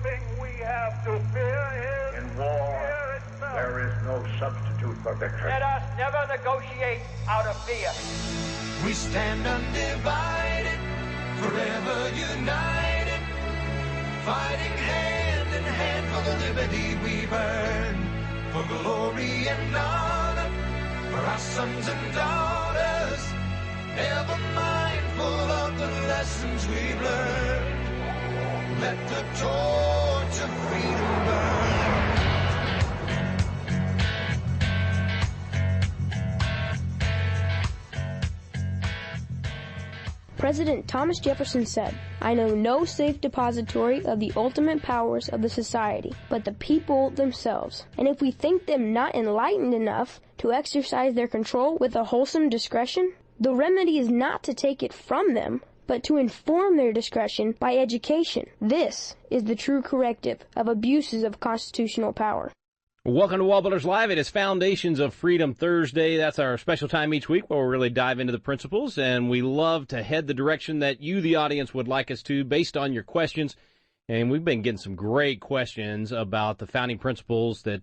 thing we have to fear is in war, fear itself. there is no substitute for victory. Let us never negotiate out of fear. We stand undivided, forever united, fighting hand in hand for the liberty we burn, for glory and honor, for our sons and daughters, ever mindful of the lessons we've learned. Let the torch of freedom burn. President Thomas Jefferson said, "I know no safe depository of the ultimate powers of the society, but the people themselves. And if we think them not enlightened enough to exercise their control with a wholesome discretion, the remedy is not to take it from them, but to inform their discretion by education. This is the true corrective of abuses of constitutional power." Welcome to WallBuilders Live. It is Foundations of Freedom Thursday. That's our special time each week where we really dive into the principles, and we love to head the direction that you, the audience, would like us to based on your questions. And we've been getting some great questions about the founding principles that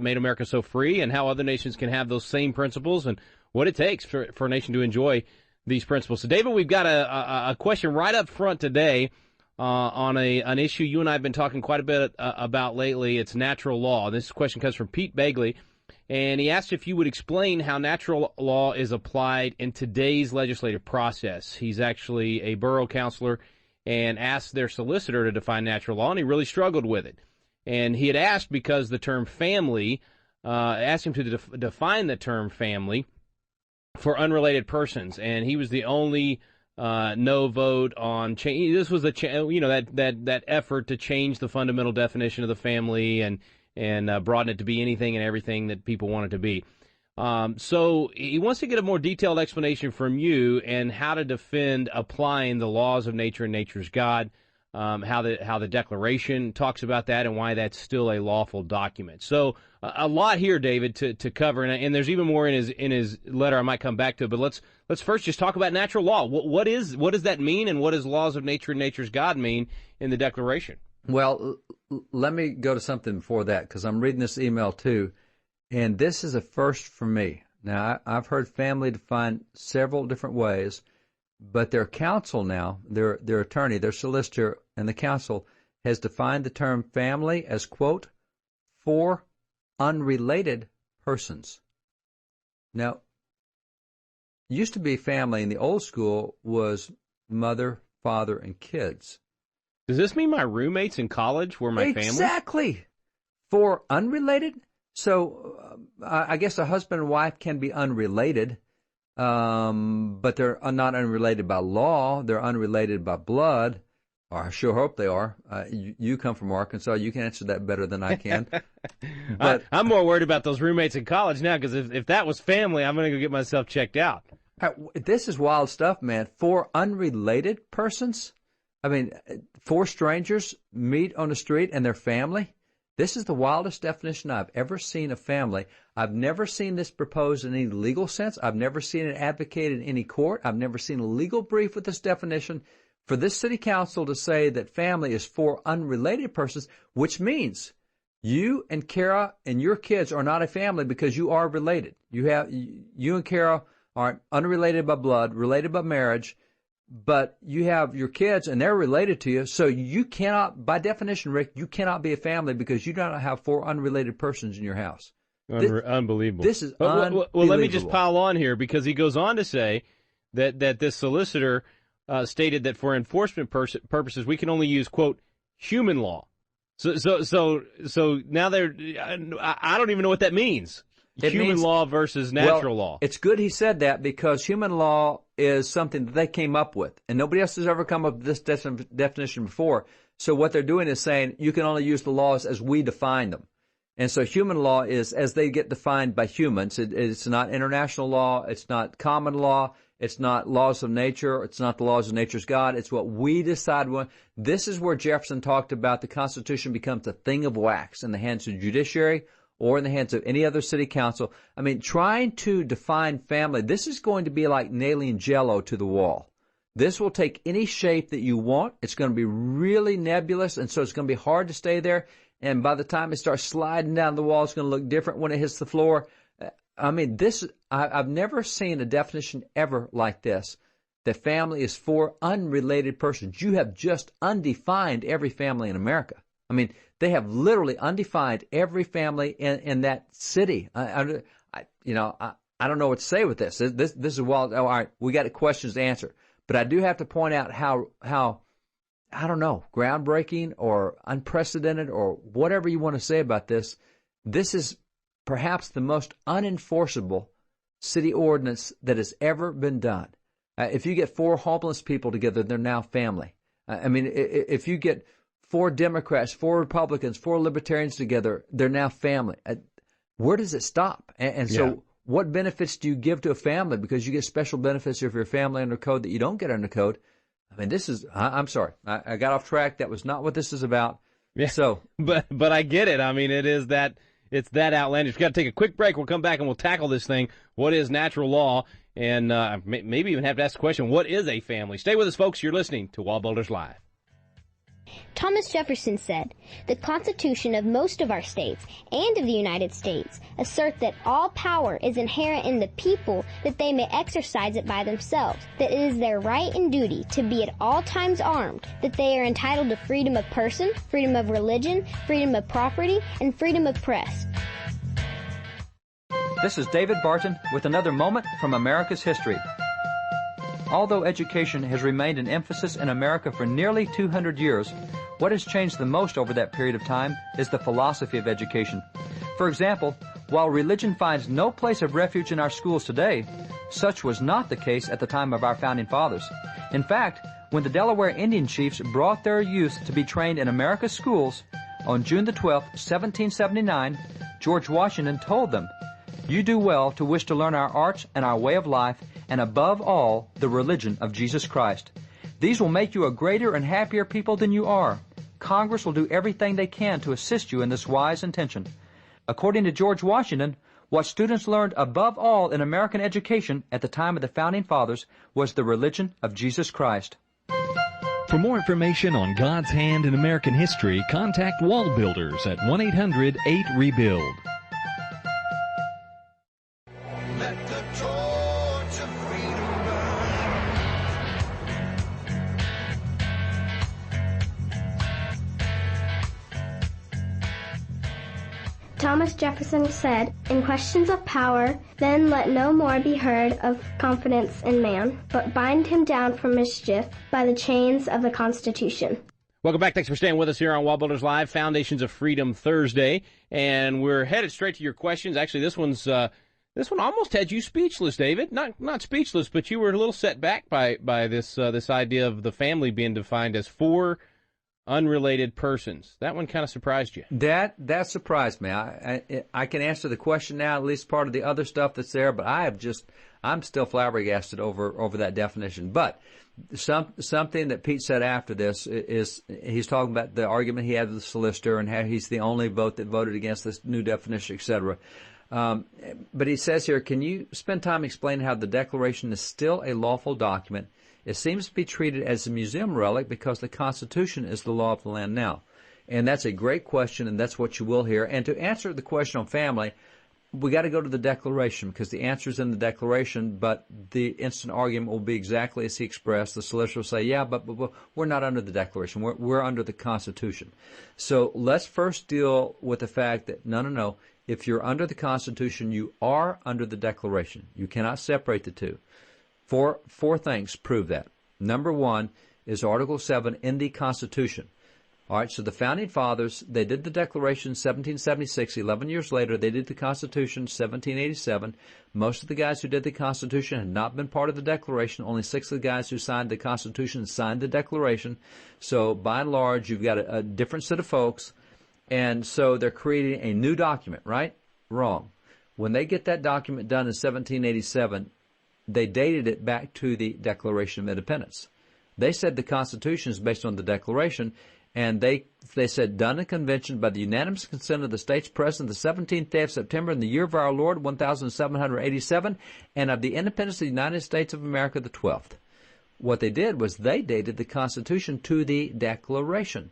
made America so free and how other nations can have those same principles and what it takes for a nation to enjoy these principles. So, David, we've got a question right up front today on an issue you and I have been talking quite a bit about lately. It's natural law. This question comes from Pete Begley, and he asked if you would explain how natural law is applied in today's legislative process. He's actually a borough councilor and asked their solicitor to define natural law, and he really struggled with it. And he had asked because the term family, asked him to define the term family for unrelated persons, and he was the only no vote on change. This was that effort to change the fundamental definition of the family and broaden it to be anything and everything that people want it to be. So he wants to get a more detailed explanation from you and how to defend applying the laws of nature and nature's God, how the Declaration talks about that and why that's still a lawful document. So a lot here, David, to cover, and there's even more in his letter. I might come back to it, but let's first just talk about natural law. What does that mean, and what does laws of nature and nature's God mean in the Declaration? Well, let me go to something before that, because I'm reading this email too, and this is a first for me. Now, I've heard family defined several different ways, but their counsel now, their attorney, their solicitor, and the counsel has defined the term family as, quote, "for unrelated persons." Now, used to be family in the old school was mother, father, and kids. Does this mean my roommates in college were my family? Exactly. For unrelated? So I guess a husband and wife can be unrelated, but they're not unrelated by law. They're unrelated by blood. Or I sure hope they are. You come from Arkansas. You can answer that better than I can. But I'm more worried about those roommates in college now, because if that was family, I'm going to go get myself checked out. This is wild stuff, man. For unrelated persons? I mean, four strangers meet on the street and they're family? This is the wildest definition I've ever seen of family. I've never seen this proposed in any legal sense. I've never seen it advocated in any court. I've never seen a legal brief with this definition. For this city council to say that family is for unrelated persons, which means you and Kara and your kids are not a family because you are related. You and Kara are unrelated by blood, related by marriage, but you have your kids and they're related to you. So you cannot, by definition, Rick, you cannot be a family because you don't have four unrelated persons in your house. Unbelievable. This is unbelievable. Well, let me just pile on here, because he goes on to say that this solicitor stated that for enforcement purposes, we can only use, quote, human law. So now I don't even know what that means. Human law versus natural law. It's good he said that, because human law is something that they came up with, and nobody else has ever come up with this definition before. So what they're doing is saying you can only use the laws as we define them. And so human law is as they get defined by humans. It's not international law. It's not common law. It's not laws of nature. It's not the laws of nature's God. It's what we decide. This is where Jefferson talked about the Constitution becomes a thing of wax in the hands of the judiciary or in the hands of any other city council. I mean, trying to define family, this is going to be like nailing Jell-O to the wall. This will take any shape that you want. It's going to be really nebulous, and so it's going to be hard to stay there. And by the time it starts sliding down the wall, it's going to look different when it hits the floor. I mean, I've never seen a definition ever like this. That family is for unrelated persons. You have just undefined every family in America. I mean, they have literally undefined every family in that city. I don't know what to say with this. This is wild. All right, we got questions to answer. But I do have to point out how I don't know, groundbreaking or unprecedented or whatever you want to say about this. This is perhaps the most unenforceable city ordinance that has ever been done. If you get 4 homeless people together, they're now family. I mean, if you get 4 Democrats, 4 Republicans, 4 Libertarians together, they're now family. Where does it stop? And so what benefits do you give to a family? Because you get special benefits if you're a family under code that you don't get under code. I mean, this is, I'm sorry, I got off track. That was not what this is about. Yeah. So, but I get it. I mean, it's that outlandish. We've got to take a quick break. We'll come back and we'll tackle this thing. What is natural law? And maybe even have to ask the question, what is a family? Stay with us, folks. You're listening to WallBuilders Live. Thomas Jefferson said, "The Constitution of most of our states and of the United States assert that all power is inherent in the people, that they may exercise it by themselves, that it is their right and duty to be at all times armed, that they are entitled to freedom of person, freedom of religion, freedom of property, and freedom of press." this is David Barton with another moment from America's history. Although education has remained an emphasis in America for nearly 200 years, what has changed the most over that period of time is the philosophy of education. For example, while religion finds no place of refuge in our schools today, such was not the case at the time of our founding fathers. In fact, when the Delaware Indian chiefs brought their youth to be trained in America's schools, on June the 12th, 1779, George Washington told them, "You do well to wish to learn our arts and our way of life, and above all, the religion of Jesus Christ. These will make you a greater and happier people than you are. Congress will do everything they can to assist you in this wise intention." According to George Washington, what students learned above all in American education at the time of the Founding Fathers was the religion of Jesus Christ. For more information on God's hand in American history, contact WallBuilders at 1-800-8-REBUILD. Let the torch of freedom burn. Thomas Jefferson said, "In questions of power, then let no more be heard of confidence in man, but bind him down for mischief by the chains of the Constitution." Welcome back. Thanks for staying with us here on WallBuilders Live, Foundations of Freedom Thursday. And we're headed straight to your questions. Actually, this one almost had you speechless, David. Not speechless, but you were a little set back by this idea of the family being defined as 4 unrelated persons. That one kind of surprised you. That surprised me. I can answer the question now, at least part of the other stuff that's there, but I'm still flabbergasted over that definition. But something that Pete said after this is he's talking about the argument he had with the solicitor and how he's the only vote that voted against this new definition, etc. But he says here, can you spend time explaining how the Declaration is still a lawful document? It seems to be treated as a museum relic because the Constitution is the law of the land now. And that's a great question, and that's what you will hear. And to answer the question on family, we got to go to the Declaration because the answer is in the Declaration, but the instant argument will be exactly as he expressed. The solicitor will say, yeah, but we're not under the Declaration. We're under the Constitution. So let's first deal with the fact that, no. If you're under the Constitution, you are under the Declaration. You cannot separate the two. Four things prove that. Number one is Article 7 in the Constitution. All right, so the Founding Fathers, they did the Declaration in 1776. 11 years later, they did the Constitution in 1787. Most of the guys who did the Constitution had not been part of the Declaration. Only 6 of the guys who signed the Constitution signed the Declaration. So by and large, you've got a different set of folks. And so they're creating a new document, right? Wrong. When they get that document done in 1787, they dated it back to the Declaration of Independence. They said the Constitution is based on the Declaration, and they said, done in convention by the unanimous consent of the states present the 17th day of September in the year of our Lord, 1787, and of the independence of the United States of America, the 12th. what they did was they dated the Constitution to the Declaration.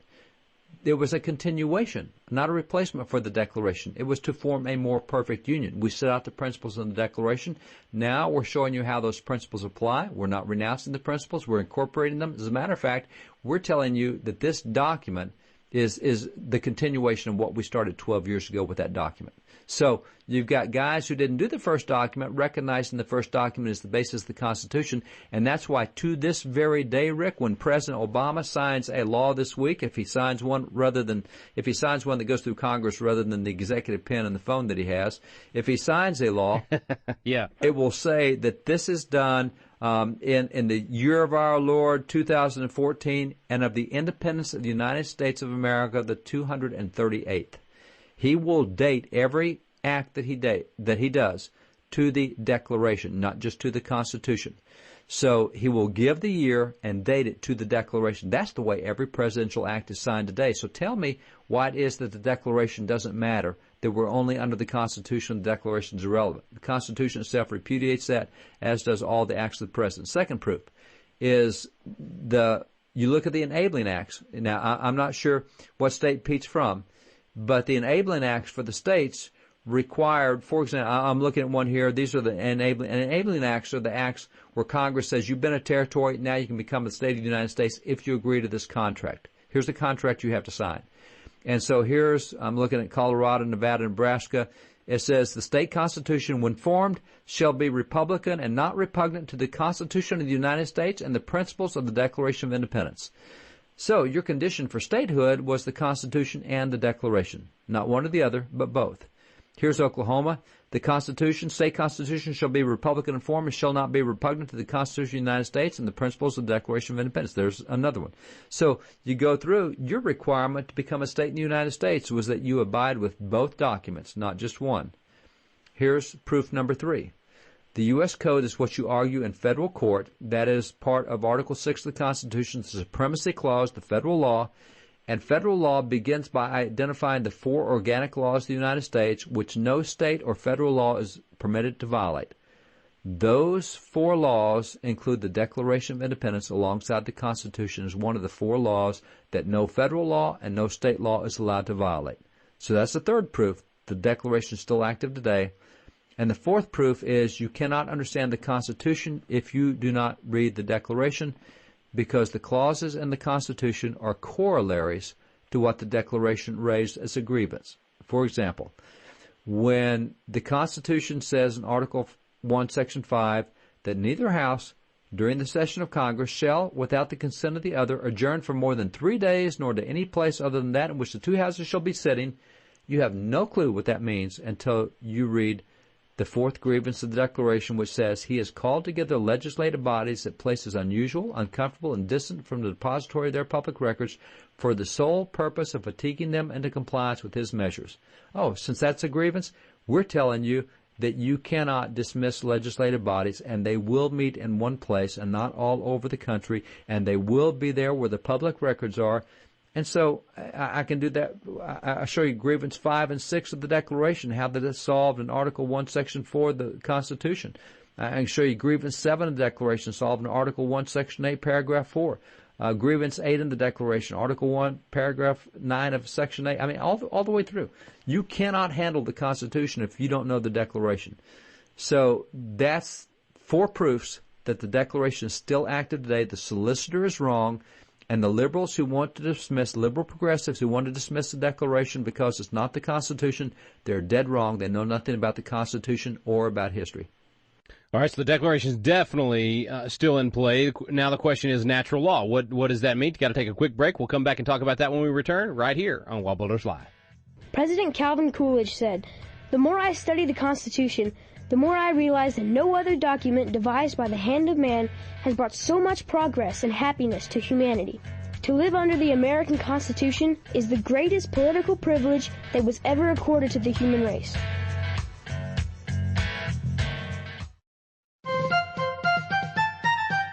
It was a continuation, not a replacement for the Declaration. It was to form a more perfect union. We set out the principles in the Declaration. Now we're showing you how those principles apply. We're not renouncing the principles. We're incorporating them. As a matter of fact, we're telling you that this document is the continuation of what we started 12 years ago with that document. So you've got guys who didn't do the first document, recognizing the first document is the basis of the Constitution, and that's why to this very day, Rick, when President Obama signs a law this week, if he signs one that goes through Congress rather than the executive pen and the phone that he has, if he signs a law, yeah, it will say that this is done in the year of our Lord 2014 and of the independence of the United States of America, the 238th. He will date every act that he does to the Declaration, not just to the Constitution. So he will give the year and date it to the Declaration. That's the way every presidential act is signed today. So tell me why it is that the Declaration doesn't matter, that we're only under the Constitution, the Declaration is irrelevant. The Constitution itself repudiates that, as does all the acts of the President. Second proof is you look at the enabling acts. Now, I'm not sure what state Pete's from, but the enabling acts for the states required, for example, I'm looking at one here. These are the enabling acts are the acts where Congress says you've been a territory, now you can become a state of the United States if you agree to this contract. Here's the contract you have to sign. And so I'm looking at Colorado, Nevada, Nebraska. It says the state constitution, when formed, shall be republican and not repugnant to the Constitution of the United States and the principles of the Declaration of Independence. So your condition for statehood was the Constitution and the Declaration. Not one or the other, but both. Here's Oklahoma. The Constitution, state constitution, shall be republican in form and shall not be repugnant to the Constitution of the United States and the principles of the Declaration of Independence. There's another one. So you go through, your requirement to become a state in the United States was that you abide with both documents, not just one. Here's proof number 3. The U.S. Code is what you argue in federal court. That is part of Article 6 of the Constitution, the Supremacy Clause, the federal law. And federal law begins by identifying the 4 organic laws of the United States, which no state or federal law is permitted to violate. Those 4 laws include the Declaration of Independence alongside the Constitution as one of the 4 laws that no federal law and no state law is allowed to violate. So that's the third proof. The Declaration is still active today. And the fourth proof is you cannot understand the Constitution if you do not read the Declaration, because the clauses in the Constitution are corollaries to what the Declaration raised as a grievance. For example, when the Constitution says in Article 1, Section 5, that neither house during the session of Congress shall, without the consent of the other, adjourn for more than 3 days, nor to any place other than that in which the 2 houses shall be sitting, you have no clue what that means until you read the fourth grievance of the Declaration, which says, he has called together legislative bodies at places unusual, uncomfortable, and distant from the depository of their public records for the sole purpose of fatiguing them into compliance with his measures. Oh, since that's a grievance, we're telling you that you cannot dismiss legislative bodies, and they will meet in one place and not all over the country, and they will be there where the public records are. And so I can do that. I'll show you grievance 5 and 6 of the Declaration, how that is solved in Article 1, Section 4 of the Constitution. I can show you grievance 7 of the Declaration solved in Article 1, Section 8, Paragraph 4. Grievance 8 in the Declaration, Article 1, Paragraph 9 of Section 8. I mean, all the way through. You cannot handle the Constitution if you don't know the Declaration. So that's 4 proofs that the Declaration is still active today. The solicitor is wrong. And the liberals who want to dismiss, liberal progressives who want to dismiss the Declaration because it's not the Constitution, they're dead wrong. They know nothing about the Constitution or about history. All right, so the Declaration is definitely still in play. Now the question is natural law. What does that mean? Got to take a quick break. We'll come back and talk about that when we return right here on WallBuilders Live. President Calvin Coolidge said, "The more I study the Constitution, the more I realize that no other document devised by the hand of man has brought so much progress and happiness to humanity. To live under the American Constitution is the greatest political privilege that was ever accorded to the human race."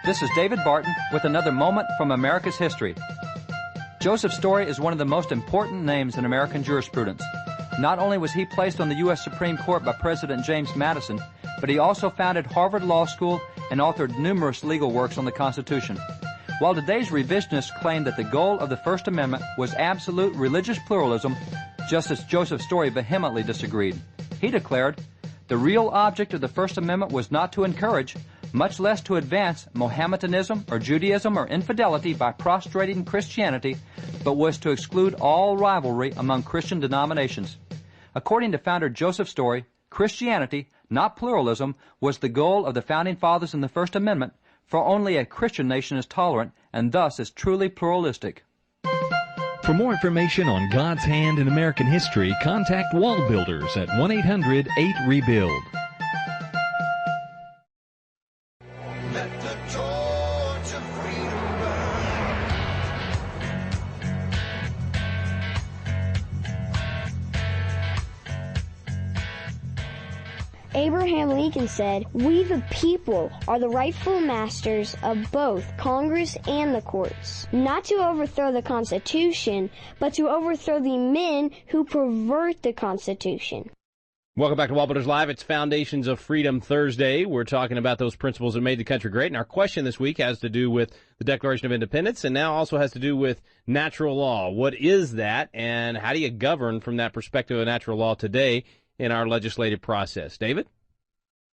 This is David Barton with another moment from America's history. Joseph Story is one of the most important names in American jurisprudence. Not only was he placed on the U.S. Supreme Court by President James Madison, but he also founded Harvard Law School and authored numerous legal works on the Constitution. While today's revisionists claim that the goal of the First Amendment was absolute religious pluralism, Justice Joseph Story vehemently disagreed. He declared, "The real object of the First Amendment was not to encourage, much less to advance, Mohammedanism or Judaism or infidelity by prostrating Christianity, but was to exclude all rivalry among Christian denominations." According to founder Joseph Story, Christianity, not pluralism, was the goal of the Founding Fathers in the First Amendment, for only a Christian nation is tolerant and thus is truly pluralistic. For more information on God's hand in American history, contact WallBuilders at 1-800-8-REBUILD. Let the torch of freedom burn. Abraham Lincoln said, "We the people are the rightful masters of both Congress and the courts, not to overthrow the Constitution, but to overthrow the men who pervert the Constitution." Welcome back to WallBuilders Live. It's Foundations of Freedom Thursday. We're talking about those principles that made the country great. And our question this week has to do with the Declaration of Independence and now also has to do with natural law. What is that, and how do you govern from that perspective of natural law today in our legislative process? David?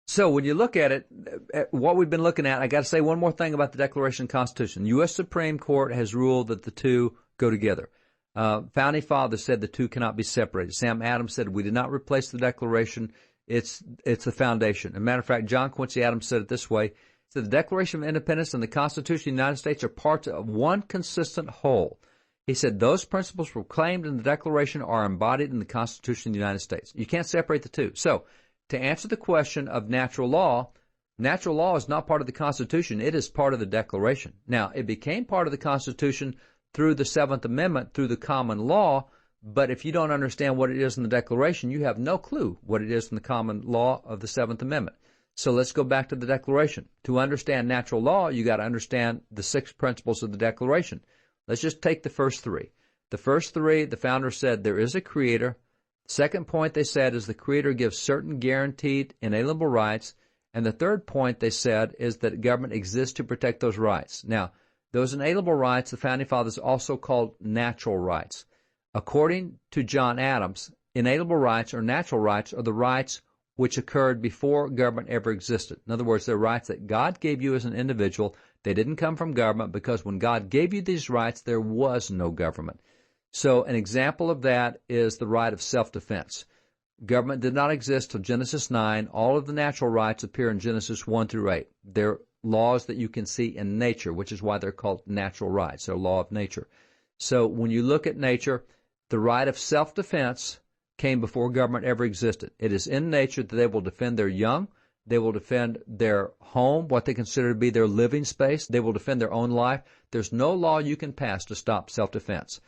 So when you look at it, at what we've been looking at, I got to say one more thing about the Declaration and Constitution. The U.S. Supreme Court has ruled that the two go together. Founding Fathers said the two cannot be separated. Sam Adams said we did not replace the Declaration. It's the foundation. As a matter of fact, John Quincy Adams said it this way. He said the Declaration of Independence and the Constitution of the United States are parts of one consistent whole. He said those principles proclaimed in the Declaration are embodied in the Constitution of the United States. You can't separate the two. So, to answer the question of natural law is not part of the Constitution. It is part of the Declaration. Now, it became part of the Constitution through the Seventh Amendment, through the common law, but if you don't understand what it is in the Declaration, you have no clue what it is in the common law of the Seventh Amendment. So let's go back to the Declaration. To understand natural law, you got to understand the 6 principles of the Declaration. Let's just take the first 3. The first 3, the founders said there is a creator. Second point they said is the creator gives certain guaranteed inalienable rights. And the third point they said is that government exists to protect those rights. Now, those inalienable rights, the Founding Fathers also called natural rights. According to John Adams, inalienable rights or natural rights are the rights which occurred before government ever existed. In other words, they're rights that God gave you as an individual. They didn't come from government because when God gave you these rights, there was no government. So an example of that is the right of self-defense. Government did not exist till Genesis 9. All of the natural rights appear in Genesis 1 through 8. They're laws that you can see in nature, which is why they're called natural rights, or law of nature. So when you look at nature, the right of self-defense came before government ever existed. It is in nature that they will defend their young. They will defend their home, what they consider to be their living space. They will defend their own life. There's no law you can pass to stop self-defense.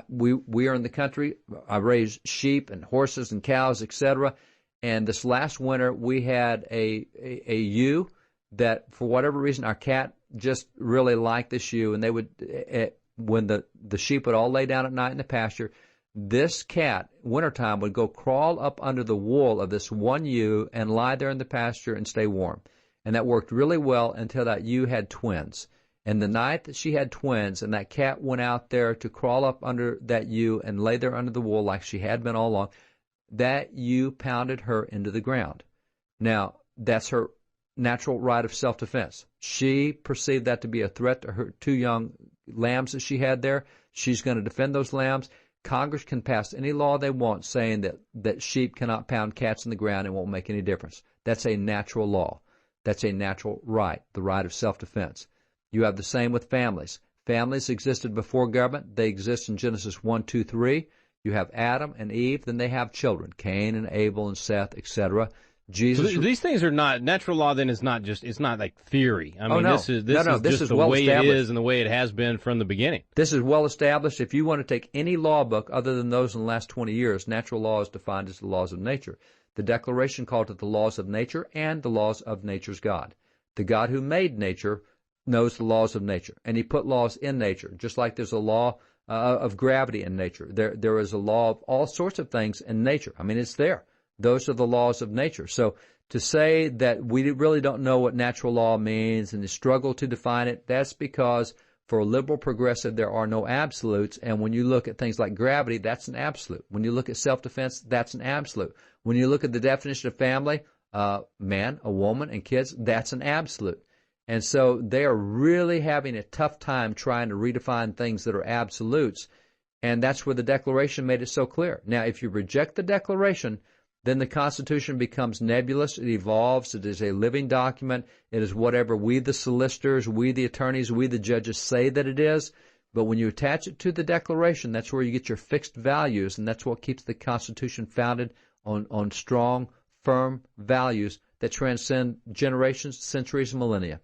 We are in the country. I raise sheep and horses and cows, etc. And this last winter, we had a ewe that, for whatever reason, our cat just really liked this ewe. And they would, when the sheep would all lay down at night in the pasture, this cat, wintertime, would go crawl up under the wool of this one ewe and lie there in the pasture and stay warm. And that worked really well until that ewe had twins. And the night that she had twins and that cat went out there to crawl up under that ewe and lay there under the wool like she had been all along, that ewe pounded her into the ground. Now, that's her natural right of self-defense. She perceived that to be a threat to her 2 young lambs that she had there. She's going to defend those lambs. Congress can pass any law they want saying that sheep cannot pound cats in the ground and won't make any difference. That's a natural law. That's a natural right, the right of self-defense. You have the same with families. Families existed before government. They exist in Genesis 1, 2, 3. You have Adam and Eve, then they have children, Cain and Abel and Seth, etc. Jesus. So these things are not natural law. Then it's not like theory. I mean, no. this is just the way it is and the way it has been from the beginning. This is well established. If you want to take any law book other than those in the last 20 years, natural law is defined as the laws of nature. The Declaration called it the laws of nature and the laws of nature's God. The God who made nature knows the laws of nature, and he put laws in nature, just like there's a law of gravity in nature. There is a law of all sorts of things in nature. I mean, it's there. Those are the laws of nature. So to say that we really don't know what natural law means and the struggle to define it, that's because for a liberal progressive, there are no absolutes. And when you look at things like gravity, that's an absolute. When you look at self-defense, that's an absolute. When you look at the definition of family, man, a woman, and kids, that's an absolute. And so they are really having a tough time trying to redefine things that are absolutes. And that's where the Declaration made it so clear. Now, if you reject the Declaration, then the Constitution becomes nebulous. It evolves. It is a living document. It is whatever we, the solicitors, we, the attorneys, we, the judges, say that it is. But when you attach it to the Declaration, that's where you get your fixed values, and that's what keeps the Constitution founded on strong, firm values that transcend generations, centuries, and millennia.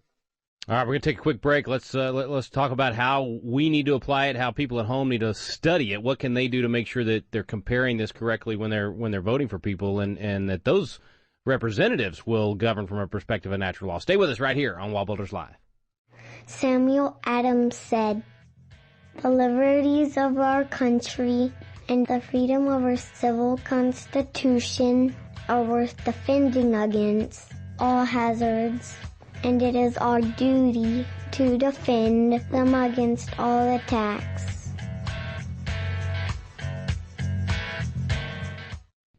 All right, we're going to take a quick break. Let's talk about how we need to apply it, how people at home need to study it. What can they do to make sure that they're comparing this correctly when they're voting for people, and that those representatives will govern from a perspective of natural law. Stay with us right here on WallBuilders Live. Samuel Adams said, "The liberties of our country and the freedom of our civil constitution are worth defending against all hazards, and it is our duty to defend them against all attacks."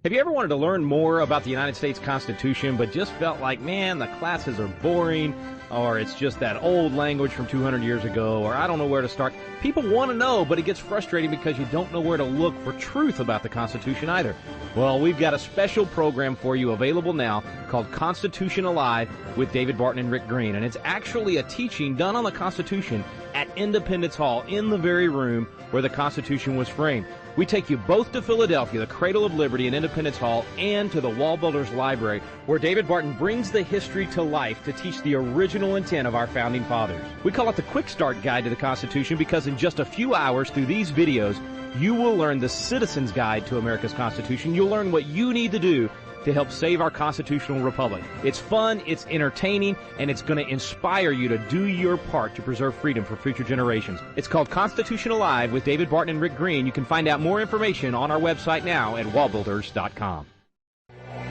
Have you ever wanted to learn more about the United States Constitution but just felt like, man, the classes are boring, or it's just that old language from 200 years ago, or I don't know where to start? People want to know, but it gets frustrating because you don't know where to look for truth about the Constitution either. Well, we've got a special program for you available now called Constitution Alive with David Barton and Rick Green, and it's actually a teaching done on the Constitution at Independence Hall in the very room where the Constitution was framed. We take you both to Philadelphia, the cradle of liberty, and Independence Hall, and to the WallBuilders Library, where David Barton brings the history to life to teach the original intent of our founding fathers. We call it the Quick Start Guide to the Constitution because in just a few hours through these videos, you will learn the Citizen's Guide to America's Constitution. You'll learn what you need to do to help save our constitutional republic. It's fun, it's entertaining, and it's going to inspire you to do your part to preserve freedom for future generations. It's called Constitution Alive with David Barton and Rick Green. You can find out more information on our website now at wallbuilders.com.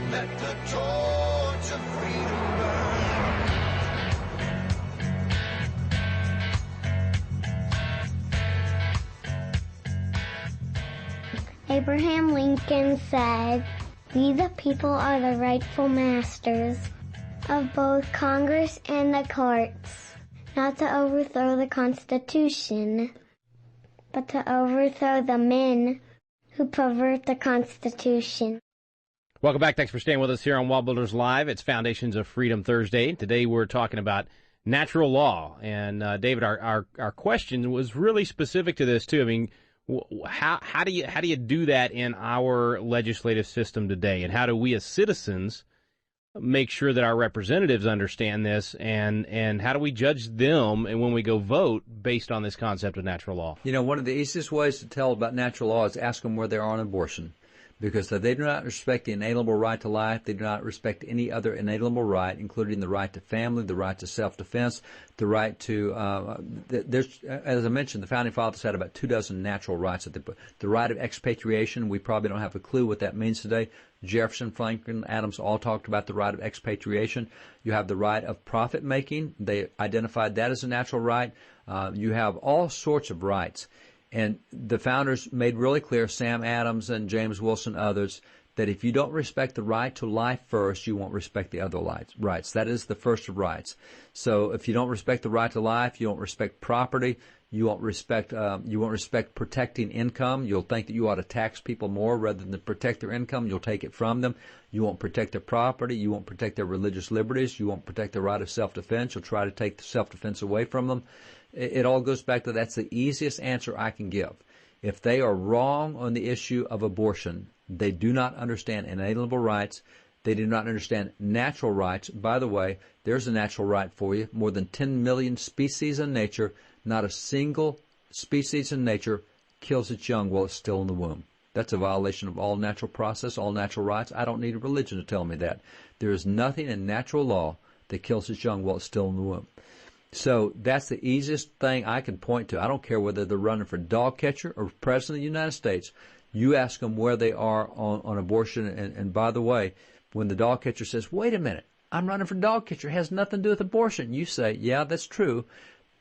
Let the torch of freedom burn. Abraham Lincoln said, "We the people are the rightful masters of both Congress and the courts, not to overthrow the Constitution, but to overthrow the men who pervert the Constitution." Welcome back. Thanks for staying with us here on WallBuilders Live. It's Foundations of Freedom Thursday. Today we're talking about natural law. And David, our question was really specific to this too. I mean, how do you do that in our legislative system today, and how do we as citizens make sure that our representatives understand this, and how do we judge them and when we go vote based on this concept of natural law? You know, one of the easiest ways to tell about natural law is ask them where they are on abortion. Because they do not respect the inalienable right to life, they do not respect any other inalienable right, including the right to family, the right to self-defense, the right to, as I mentioned, the Founding Fathers had about 24 natural rights. The right of expatriation, we probably don't have a clue what that means today. Jefferson, Franklin, Adams all talked about the right of expatriation. You have the right of profit making. They identified that as a natural right. You have all sorts of rights. And the founders made really clear, Sam Adams and James Wilson, others, that if you don't respect the right to life first, you won't respect the other rights. That is the first of rights. So if you don't respect the right to life, you won't respect property, you won't respect protecting income. You'll think that you ought to tax people more rather than protect their income. You'll take it from them. You won't protect their property. You won't protect their religious liberties. You won't protect their right of self-defense. You'll try to take the self-defense away from them. It all goes back to that's the easiest answer I can give. If they are wrong on the issue of abortion, they do not understand inalienable rights. They do not understand natural rights. By the way, there's a natural right for you. More than 10 million species in nature. Not a single species in nature kills its young while it's still in the womb. That's a violation of all natural process, all natural rights. I don't need a religion to tell me that. There is nothing in natural law that kills its young while it's still in the womb. So that's the easiest thing I can point to. I don't care whether they're running for dog catcher or president of the United States. You ask them where they are on abortion. And by the way, When the dog catcher says, wait a minute, I'm running for dog catcher, it has nothing to do with abortion, you say, yeah, that's true,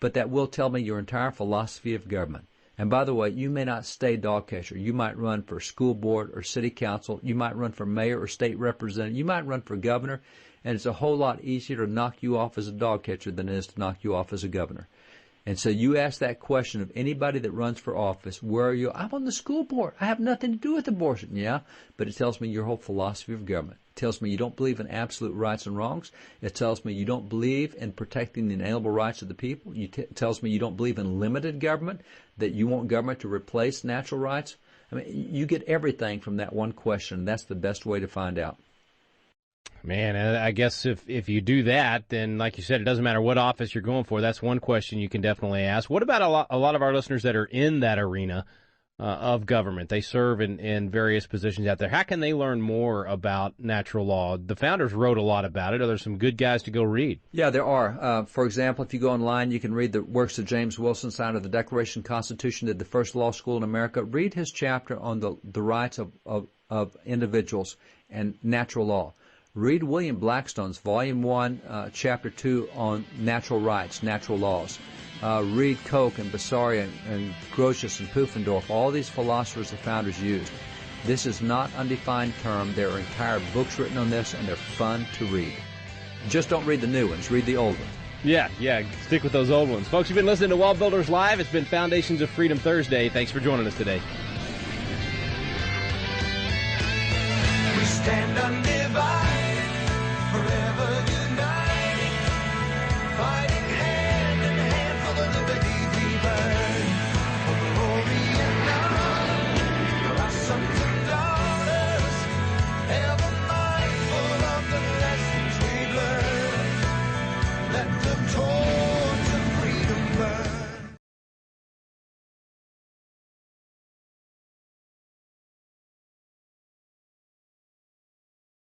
but that will tell me your entire philosophy of government. And by the way, you may not stay dog catcher. You might run for school board or city council. You might run for mayor or state representative. You might run for governor. And it's a whole lot easier to knock you off as a dog catcher than it is to knock you off as a governor. And so you ask that question of anybody that runs for office, where are you? I'm on the school board. I have nothing to do with abortion. Yeah, but it tells me your whole philosophy of government. It tells me you don't believe in absolute rights and wrongs. It tells me you don't believe in protecting the inalienable rights of the people. It tells me you don't believe in limited government, that you want government to replace natural rights. I mean, you get everything from that one question, and that's the best way to find out. Man, I guess if you do that, then like you said, it doesn't matter what office you're going for. That's one question you can definitely ask. What about a lot of our listeners that are in that arena of government? They serve in various positions out there. How can they learn more about natural law? The founders wrote a lot about it. Are there some good guys to go read? Yeah, there are. For example, if you go online, you can read the works of James Wilson, signed of the Declaration of Constitution, did the first law school in America. Read his chapter on the rights of individuals and natural law. Read William Blackstone's Volume 1, Chapter 2 on natural rights, natural laws. Read Koch and Bessarion and Grotius and Pufendorf. All these philosophers the founders used. This is not undefined term. There are entire books written on this, and they're fun to read. Just don't read the new ones. Read the old ones. Yeah, stick with those old ones. Folks, you've been listening to WallBuilders Live. It's been Foundations of Freedom Thursday. Thanks for joining us today. We stand under